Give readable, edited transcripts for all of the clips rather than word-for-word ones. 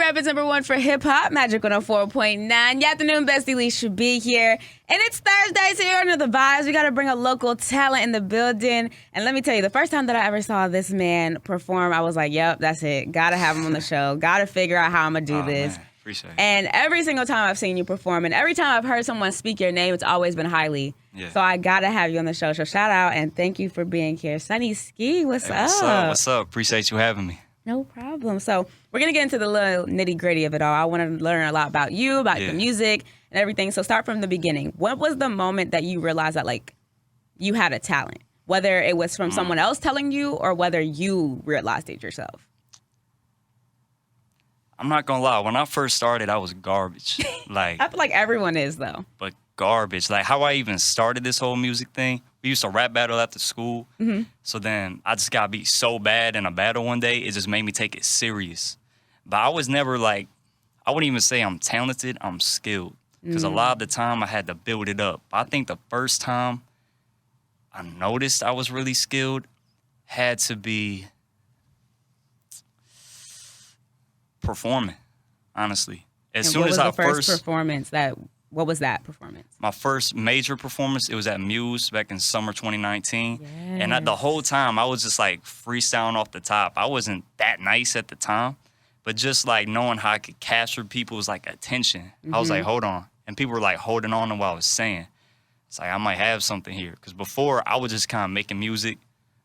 Rapids #1 for hip hop, Magic 104.9. Your afternoon, bestie Lisha B here. And it's Thursday, so you're under the vibes. We got to bring a local talent in the building. And let me tell you, the first time that I ever saw this man perform, I was like, yep, that's it. Got to have him on the show. Got to figure out how I'm going to do this. Man. Appreciate it. And every single time I've seen you perform, and every time I've heard someone speak your name, it's always been highly. Yeah. So I got to have you on the show. So shout out and thank you for being here. Sonny Ski, what's up? What's up? Appreciate you having me. No problem. So we're going to get into the little nitty gritty of it all. I want to learn a lot about you, about the music and everything. So start from the beginning. What was the moment that you realized that like you had a talent? Whether it was from someone else telling you or whether you realized it yourself? I'm not going to lie. When I first started, I was garbage. Like I feel like everyone is though. But garbage. Like how I even started this whole music thing. We used to rap battle after school. Mm-hmm. So then I just got beat so bad in a battle one day, it just made me take it serious. But I was never like, I wouldn't even say I'm talented, I'm skilled. Because a lot of the time I had to build it up. I think the first time I noticed I was really skilled had to be performing, honestly. As soon as I first performance that what was that performance? My first major performance, it was at Muse back in summer 2019. Yes. And the whole time, I was just like freestyling off the top. I wasn't that nice at the time, but just like knowing how I could capture people's like attention. I was like, hold on. And people were like holding on to what I was saying. It's like, I might have something here. Because before, I was just kind of making music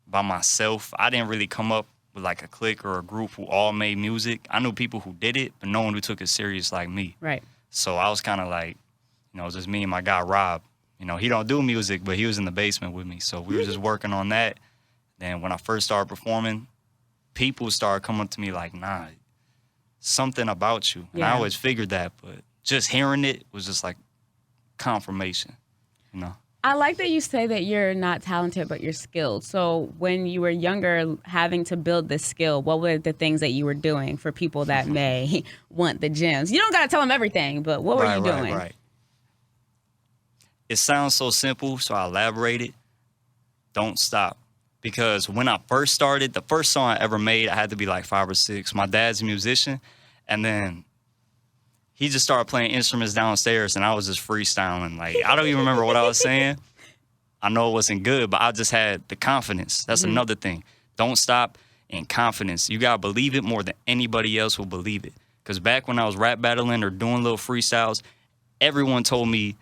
by myself. I didn't really come up with like a clique or a group who all made music. I knew people who did it, but no one who took it serious like me. Right. So I was kind of like, just me and my guy, Rob. He don't do music, but he was in the basement with me. So we were just working on that. Then when I first started performing, people started coming up to me like, nah, something about you. And I always figured that, but just hearing it was just like confirmation, I like that you say that you're not talented, but you're skilled. So when you were younger, having to build this skill, what were the things that you were doing for people that may want the gems? You don't got to tell them everything, but what were you doing? Right. It sounds so simple, so I elaborated. Don't stop. Because when I first started, the first song I ever made, I had to be like 5 or 6. My dad's a musician, and then he just started playing instruments downstairs, and I was just freestyling. Like, I don't even remember what I was saying. I know it wasn't good, but I just had the confidence. That's another thing. Don't stop and confidence. You got to believe it more than anybody else will believe it. Because back when I was rap battling or doing little freestyles, everyone told me,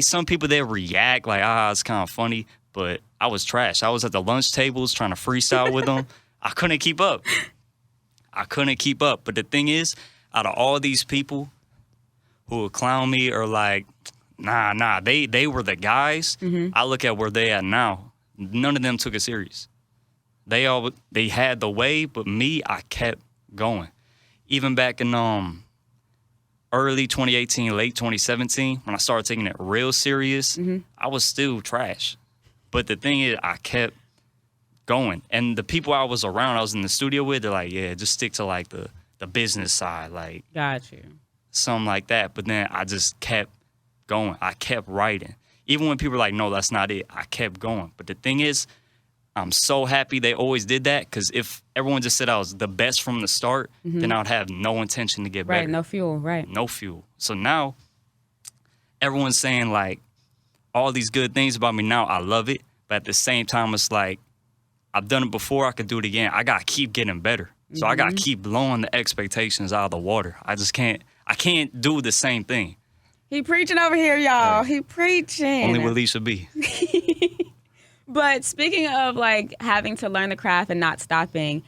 some people, they react like, it's kind of funny, but I was trash. I was at the lunch tables trying to freestyle with them. I couldn't keep up. But the thing is, out of all these people who would clown me or like, nah, they were the guys. I look at where they at now. None of them took it serious. They had the way, but me, I kept going. Even back in early 2018, late 2017, when I started taking it real serious, I was still trash. But the thing is, I kept going. And the people I was around, I was in the studio with, they're like, yeah, just stick to like the business side. Like, got you. Something like that. But then I just kept going. I kept writing. Even when people were like, no, that's not it, I kept going. But the thing is, I'm so happy they always did that, because if everyone just said I was the best from the start, then I would have no intention to get better. Right, no fuel, right. No fuel. So now, everyone's saying, like, all these good things about me now. I love it. But at the same time, it's like, I've done it before, I could do it again. I got to keep getting better. So I got to keep blowing the expectations out of the water. I can't do the same thing. He preaching over here, y'all. He preaching. Only with Lisha B. But speaking of like having to learn the craft and not stopping,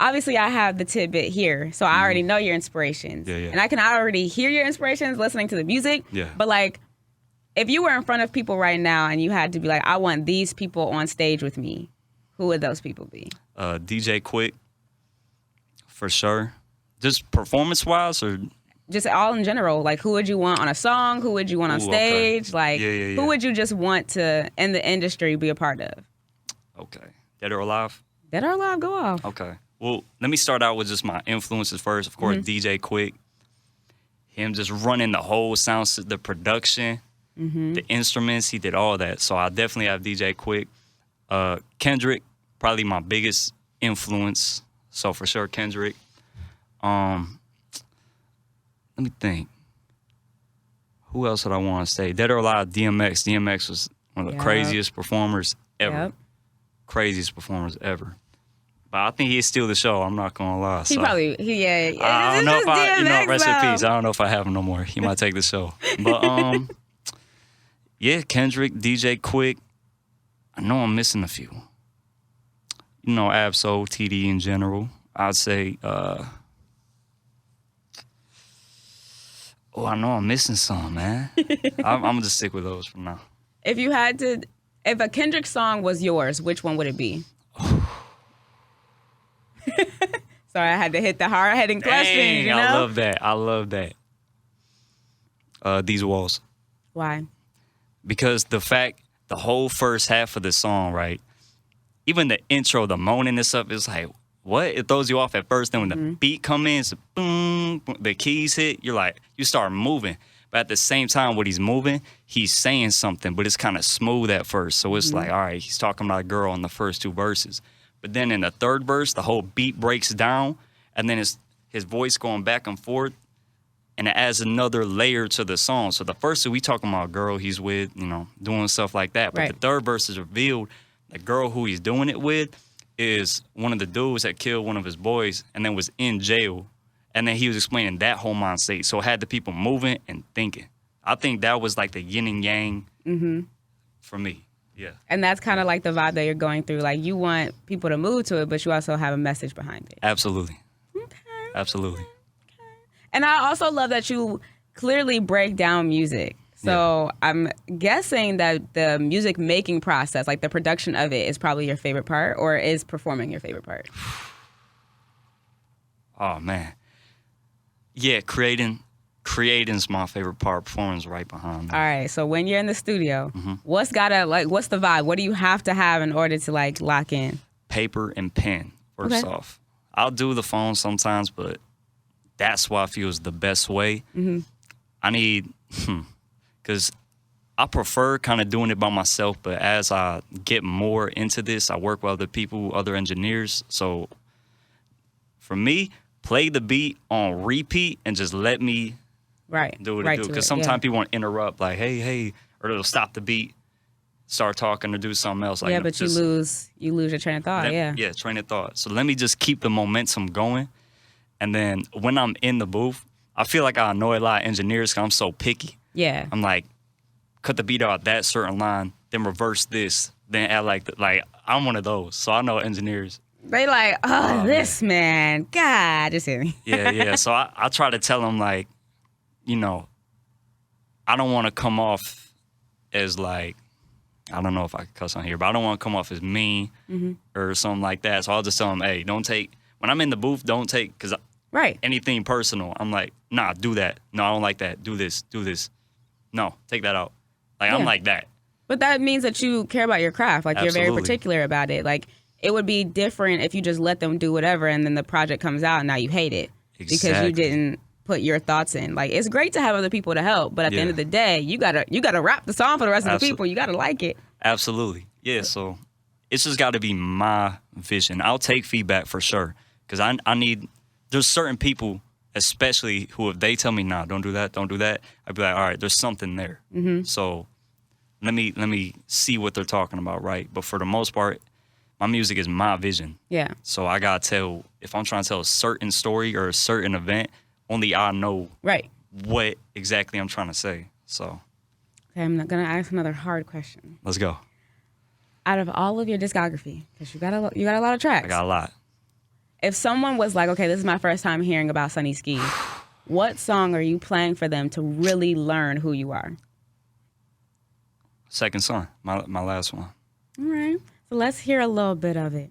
obviously I have the tidbit here, so I already know your inspirations. Yeah. And I can already hear your inspirations listening to the music. Yeah. But like, if you were in front of people right now and you had to be like, I want these people on stage with me, who would those people be? DJ Quick, for sure. Just performance-wise, or just all in general, like who would you want on a song? Who would you want on stage? Okay. Like, who would you just want to, in the industry, be a part of? Okay. Dead or Alive? Dead or Alive, go off. Okay. Well, let me start out with just my influences first. Of course, DJ Quick. Him just running the whole sound, the production, the instruments, he did all that. So I definitely have DJ Quick. Kendrick, probably my biggest influence. So for sure, Kendrick. Let me think. Who else would I want to say? Dead or Alive, DMX. DMX was one of the craziest performers ever. Yep. Craziest performers ever. But I think he'd steal the show. I'm not gonna lie. He so. probably, yeah. I don't know if I, DMX, rest in though. peace. I don't know if I have him no more. He might take the show. But yeah, Kendrick, DJ Quick. I know I'm missing a few. You know, Absol, TD in general. I'd say. I know I'm missing some, man. I'm gonna just stick with those for now. If you had to, if a Kendrick song was yours, which one would it be? Sorry, I had to hit the hard-hitting questions, Dang, you know? I love that. These Walls. Why? Because the whole first half of the song, right? Even the intro, the moaning and stuff, it's like, what? It throws you off at first. Then when the beat come in, it's boom, the keys hit, you're like, you start moving. But at the same time, when he's moving, he's saying something, but it's kind of smooth at first. So it's like, all right, he's talking about a girl in the first two verses. But then in the third verse, the whole beat breaks down, and then his voice going back and forth, and it adds another layer to the song. So the first two, we talking about a girl he's with, you know, doing stuff like that. But Right. the third verse is revealed, the girl who he's doing it with is one of the dudes that killed one of his boys and then was in jail. And then he was explaining that whole mind state. So it had the people moving and thinking. I think that was like the yin and yang for me. Yeah. And that's kind of like the vibe that you're going through. Like, you want people to move to it, but you also have a message behind it. Absolutely. Okay. Absolutely. And I also love that you clearly break down music. So I'm guessing that the music making process, like the production of it, is probably your favorite part, or is performing your favorite part? Oh, man. Yeah, creating's my favorite part. Performing's right behind All that. right. So when you're in the studio, what's the vibe? What do you have to have in order to like lock in? Paper and pen, first off. I'll do the phone sometimes, but that's what I feel is the best way. I need, because I prefer kind of doing it by myself, but as I get more into this, I work with other people, other engineers. So for me, play the beat on repeat and just let me do what it do. Because sometimes people want to interrupt, like, hey, or they'll stop the beat, start talking, or do something else. Like, Yeah, but you lose your train of thought. Yeah, train of thought. So let me just keep the momentum going. And then when I'm in the booth, I feel like I annoy a lot of engineers because I'm so picky. Yeah. I'm like, cut the beat out that certain line, then reverse this, then add like I'm one of those. So I know engineers. They like, this man, God, just hit me. Yeah. So I try to tell them, like, you know, I don't want to come off as like, I don't know if I can cuss on here, but I don't want to come off as mean or something like that. So I'll just tell them, hey, don't take, when I'm in the booth, don't take, because anything personal. I'm like, nah, do that. No, I don't like that. Do this. No, take that out. Like, I'm like that. But that means that you care about your craft. Like, Absolutely. you're very particular about it. Like, it would be different if you just let them do whatever and then the project comes out and now you hate it. Because you didn't put your thoughts in. Like, it's great to have other people to help, but at the end of the day, you gotta rap the song for the rest of the people. You gotta like it. Absolutely. Yeah, so it's just gotta be my vision. I'll take feedback for sure. Because I need, there's certain people, especially who, if they tell me, nah, don't do that, I'd be like, all right, there's something there. So let me see what they're talking about, right? But for the most part, my music is my vision. Yeah. So I gotta tell, if I'm trying to tell a certain story or a certain event, only I know what exactly I'm trying to say. So. Okay, I'm not gonna ask another hard question. Let's go. Out of all of your discography, because you got a lot of tracks. I got a lot. If someone was like, okay, this is my first time hearing about Sonny Ski, what song are you playing for them to really learn who you are? Second Son, my last one. All right. So let's hear a little bit of it.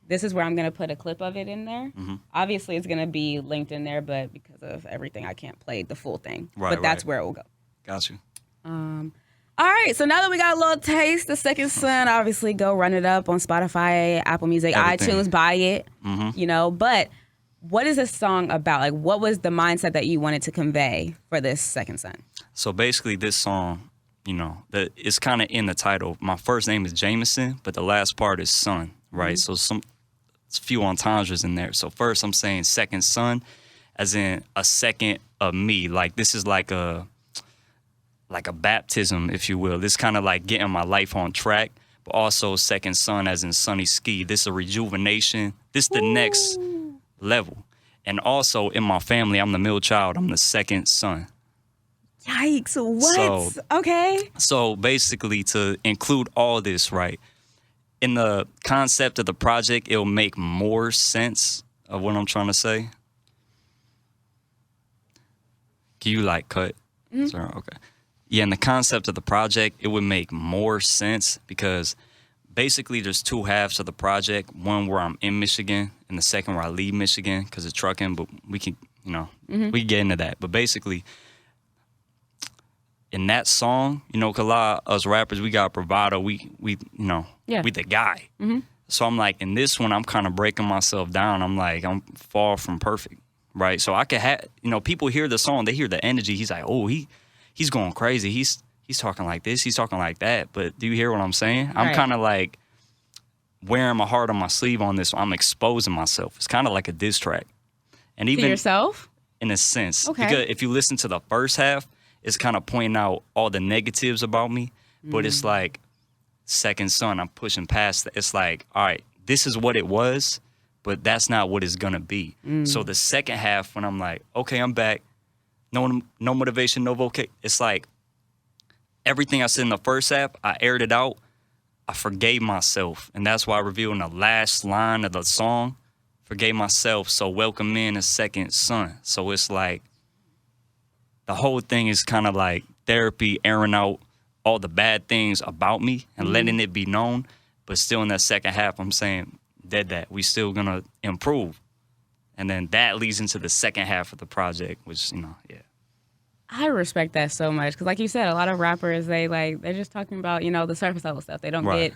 This is where I'm going to put a clip of it in there. Obviously, it's going to be linked in there, but because of everything, I can't play the full thing. But that's where it will go. Got you. All right. So now that we got a little taste, the Second Son, obviously go run it up on Spotify, Apple Music, iTunes, buy it, you know. But what is this song about? Like, what was the mindset that you wanted to convey for this Second Son? So basically, this song, you know, it's kind of in the title. My first name is Jameson, but the last part is son, right? So it's a few entendres in there. So first I'm saying Second Son, as in a second of me. Like this is like a baptism, if you will. This kind of like getting my life on track, but also second son as in Sonny Ski. This is a rejuvenation. This is the next level. And also in my family, I'm the middle child. I'm the second son. Yikes, what? Okay. So basically to include all this, right, in the concept of the project, it'll make more sense of what I'm trying to say. Can you like cut? Mm-hmm. Sorry, okay. Yeah, in the concept of the project, it would make more sense because basically there's two halves of the project. One where I'm in Michigan and the second where I leave Michigan because of trucking, but we can, we can get into that. But basically, in that song, 'cause a lot of us rappers, we got bravado. We we the guy. Mm-hmm. So I'm like, in this one, I'm kind of breaking myself down. I'm like, I'm far from perfect, right? So I could have, people hear the song, they hear the energy. He's like, oh, he's going crazy. He's talking like this. He's talking like that. But do you hear what I'm saying? Right. I'm kind of like wearing my heart on my sleeve on this. I'm exposing myself. It's kind of like a diss track. And even to yourself? In a sense. Okay. Because if you listen to the first half, it's kind of pointing out all the negatives about me. But it's like, second son, I'm pushing past that. It's like, all right, this is what it was, but that's not what it's going to be. So the second half, when I'm like, okay, I'm back, no motivation, no vocation, it's like everything I said in the first half, I aired it out, I forgave myself. And that's why I revealed in the last line of the song, forgave myself, so welcome in a second son. So it's like, the whole thing is kind of like therapy, airing out all the bad things about me and letting it be known. But still in that second half, I'm saying that we still gonna improve. And then that leads into the second half of the project, which, yeah. I respect that so much because, like you said, a lot of rappers, they're just talking about, the surface level stuff. They don't get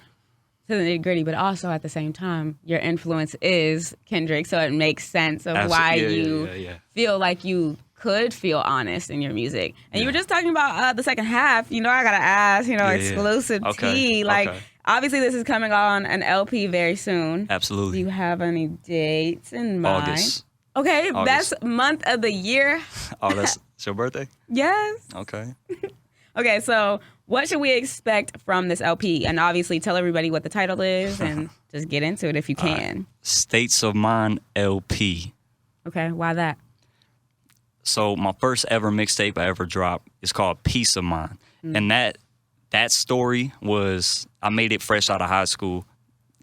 to the nitty gritty, but also at the same time, your influence is Kendrick, so it makes sense of why you feel like you could feel honest in your music. And you were just talking about the second half. I gotta ask, exclusive T. Obviously this is coming on an LP very soon. Absolutely. Do you have any dates in mind? August. Okay, August. best month of the year. Oh, that's your birthday? Yes. Okay. Okay, so what should we expect from this LP? And obviously tell everybody what the title is and just get into it if you can. Right. States of Mind LP. Okay, why that? So my first ever mixtape I ever dropped is called Peace of Mind. And that story was, I made it fresh out of high school.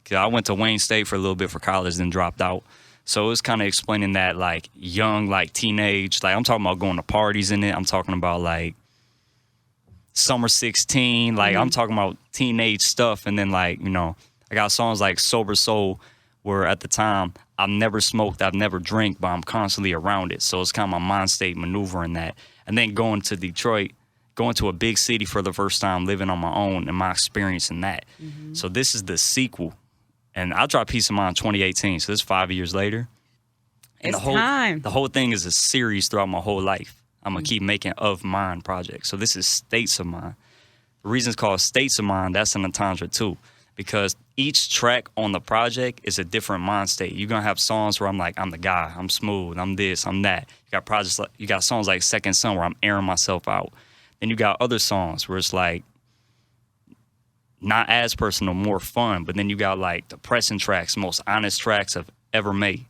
'Cause I went to Wayne State for a little bit for college, then dropped out. So it was kind of explaining that like young, like teenage, like I'm talking about going to parties in it. I'm talking about like Summer 16, like I'm talking about teenage stuff. And then like, I got songs like Sober Soul where at the time I've never smoked, I've never drank, but I'm constantly around it. So it's kind of my mind state maneuvering that. And then going to Detroit, going to a big city for the first time, living on my own and my experience in that. So this is the sequel. And I dropped Peace of Mind 2018, so this is 5 years later. And It's time. The whole thing is a series throughout my whole life. I'm going to keep making of Mannn projects. So this is States of Mind. The reason it's called States of Mind, that's an entendre too. Because each track on the project is a different mind state. You're gonna have songs where I'm like, I'm the guy, I'm smooth, I'm this, I'm that. You got songs like Second Son where I'm airing myself out. Then you got other songs where it's like not as personal, more fun. But then you got like depressing tracks, most honest tracks I've ever made.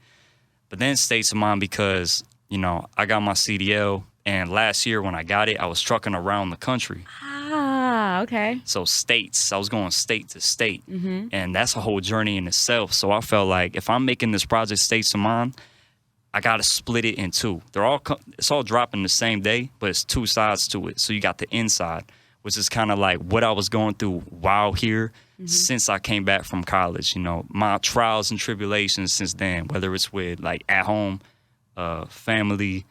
But then States of Mind because, I got my CDL and last year when I got it, I was trucking around the country. Okay. So states, I was going state to state. And that's a whole journey in itself. So I felt like if I'm making this project States of Mind, I got to split it in two. It's all dropping the same day, but it's two sides to it. So you got the inside, which is kind of like what I was going through while here since I came back from college. My trials and tribulations since then, whether it's with like at home, family,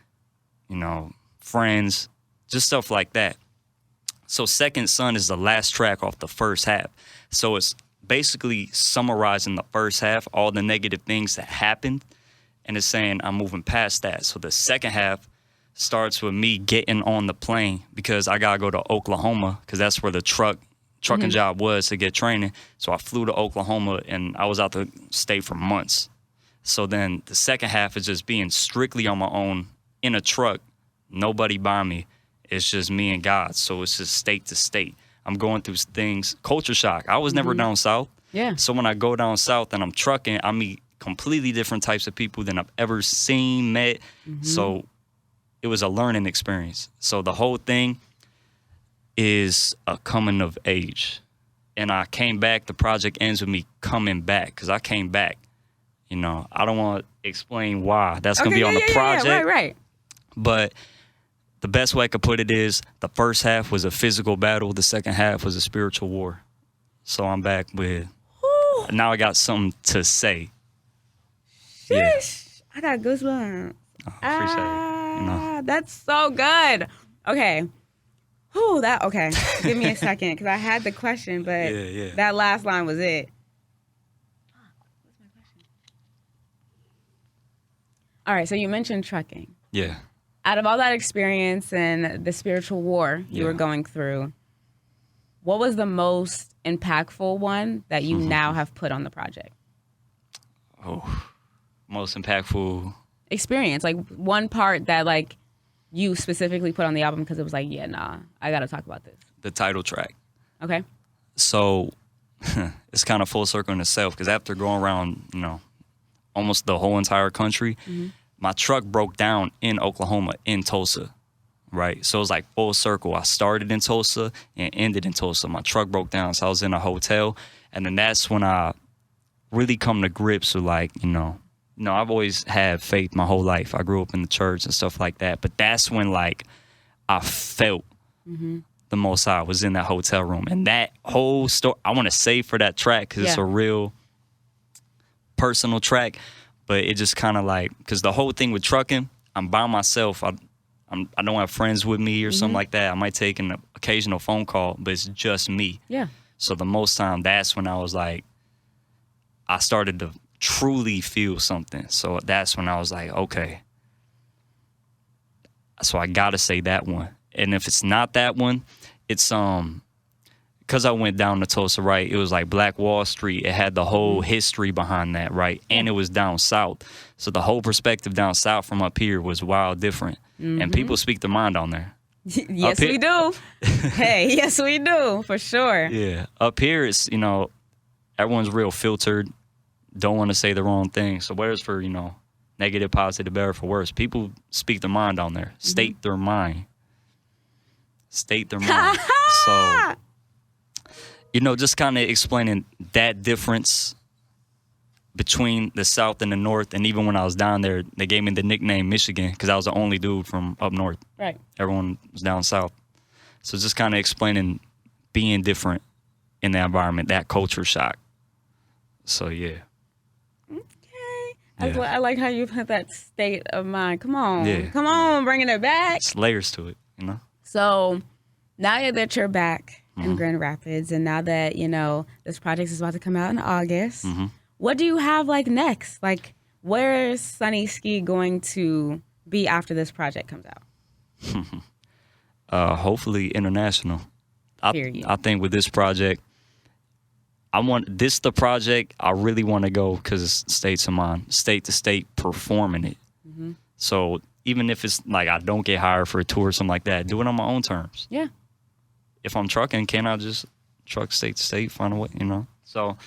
friends, just stuff like that. So Second Son is the last track off the first half. So it's basically summarizing the first half, all the negative things that happened, and it's saying I'm moving past that. So the second half starts with me getting on the plane because I got to go to Oklahoma because that's where the trucking job was to get training. So I flew to Oklahoma, and I was out the state for months. So then the second half is just being strictly on my own in a truck, nobody by me. It's just me and God. So it's just state to state. I'm going through things, culture shock. I was never down south. Yeah. So when I go down south and I'm trucking, I meet completely different types of people than I've ever seen, met. So it was a learning experience. So the whole thing is a coming of age. And I came back. The project ends with me coming back because I came back. You know, I don't want to explain why. That's going to be on the project. Yeah, right. But the best way I could put it is the first half was a physical battle. The second half was a spiritual war. So I'm back with, now I got something to say. Sheesh. I got goosebumps. I appreciate it. You know. That's so good. Okay. Okay. Give me a second because I had the question, but that last line was it. What's my question? All right, so you mentioned trucking. Yeah. Out of all that experience and the spiritual war you were going through, what was the most impactful one that you now have put on the project? Oh, most impactful experience, like one part that like you specifically put on the album because it was like, yeah, nah, I got to talk about this. The title track. Okay. So it's kind of full circle in itself because after going around, you know, almost the whole entire country, my truck broke down in Oklahoma, in Tulsa, right? So it was like full circle. I started in Tulsa and ended in Tulsa. My truck broke down, so I was in a hotel. And then that's when I really come to grips with like, you know, I've always had faith my whole life. I grew up in the church and stuff like that. But that's when like I felt the Most High was in that hotel room. And that whole story, I want to save for that track because it's a real personal track. But it just kind of like, because the whole thing with trucking, I'm by myself. I don't have friends with me or something like that. I might take an occasional phone call, but it's just me. Yeah. So the most time, that's when I was like, I started to truly feel something. So that's when I was like, okay. So I gotta say that one. And if it's not that one, it's because I went down to Tulsa, right? It was like Black Wall Street. It had the whole history behind that, right? And it was down south. So the whole perspective down south from up here was wild different. And people speak their mind on there. Yes, we do. Hey, yes, we do, for sure. Yeah. Up here, it's, you know, everyone's real filtered. Don't want to say the wrong thing. So whereas for, you know, negative, positive, better, for worse, people speak their mind on there. State their mind. State their mind. So, you know, just kind of explaining that difference between the South and the North. And even when I was down there, they gave me the nickname Michigan because I was the only dude from up north. Right. Everyone was down south. So just kind of explaining being different in the environment, that culture shock. So, yeah. Okay. I like how you put that state of mind. Come on. Yeah. Come on, bringing it back. It's layers to it, you know? So now that you're back in Grand Rapids and now that, you know, this project is about to come out in August, what do you have like next? Like, where is Sonny Ski going to be after this project comes out? Hopefully international. Period. I think with this project, the project I really want to go because it's state to state performing it. So even if it's like I don't get hired for a tour or something like that, do it on my own terms. Yeah. If I'm trucking, can't I just truck state to state, find a way, you know? So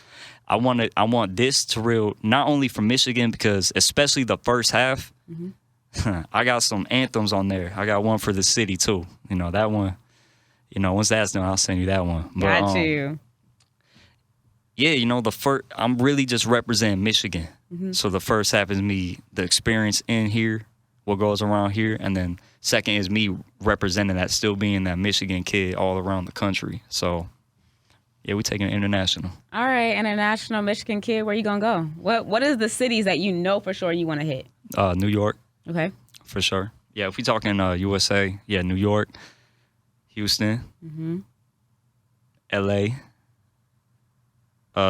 I want this to real, not only from Michigan, because especially the first half, I got some anthems on there. I got one for the city too. You know, that one, you know, once that's done, I'll send you that one. But, got you. Yeah, you know, I'm really just representing Michigan. So the first half is me, the experience in here, what goes around here, and then second is me representing that, still being that Michigan kid all around the country. So, yeah, we taking it international. All right, international Michigan kid, where you gonna go? What is the cities that you know for sure you want to hit? New York. Okay. For sure. Yeah, if we talking USA, yeah, New York, Houston, LA,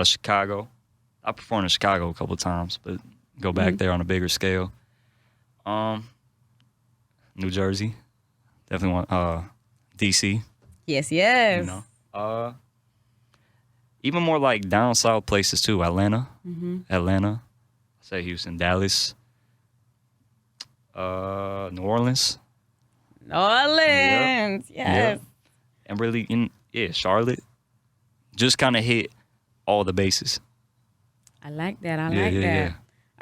Chicago. I performed in Chicago a couple times, but go back there on a bigger scale. New Jersey, definitely want DC. Yes. You know, even more like down south places too. Atlanta. Say Houston, Dallas, New Orleans. New Orleans, yes. And really, Charlotte. Just kind of hit all the bases. I like that. I like that. Yeah.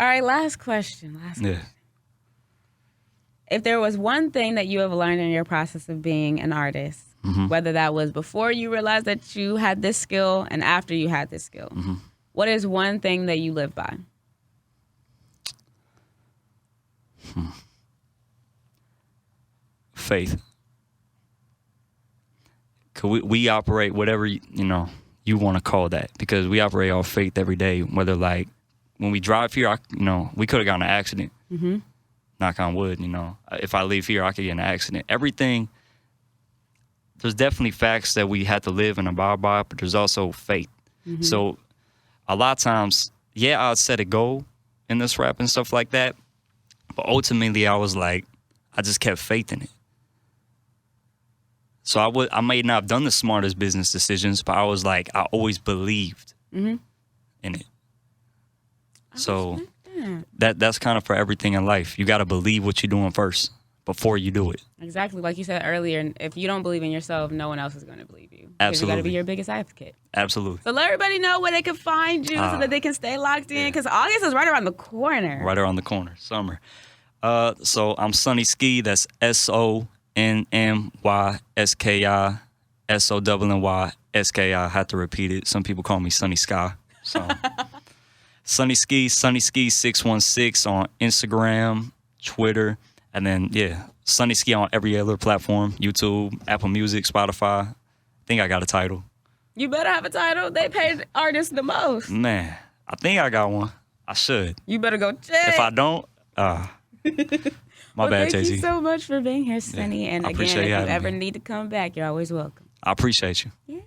All right, last question. If there was one thing that you have learned in your process of being an artist, whether that was before you realized that you had this skill and after you had this skill, what is one thing that you live by? Faith. Cause we operate whatever you want to call that, because we operate off faith every day. Whether like when we drive here, we could have gotten in an accident. Knock on wood, if I leave here, I could get in an accident. Everything. There's definitely facts that we had to live and abide by, but there's also faith. So a lot of times, I'd set a goal in this rap and stuff like that, but ultimately I was like, I just kept faith in it. So I may not have done the smartest business decisions, but I was like, I always believed in it. So that's kind of for everything in life. You got to believe what you're doing first before you do it. Exactly. Like you said earlier, if you don't believe in yourself, no one else is going to believe you. Absolutely. You got to be your biggest advocate. Absolutely. So let everybody know where they can find you so that they can stay locked in, because August is right around the corner. Right around the corner. Summer. So I'm Sonny Ski. That's SONNYSKI. SONNYSKI. I had to repeat it. Some people call me Sonny Sky. So Sonny Ski 616 on Instagram, Twitter, and then Sonny Ski on every other platform: YouTube, Apple Music, Spotify. I think I got a title. You better have a title. They pay artists the most. Man, I think I got one. I should. You better go check. If I don't, my bad, Thank Jay-Z. you so much for being here, Sonny. And again, if you ever need to come back, you're always welcome. I appreciate you. Yeah.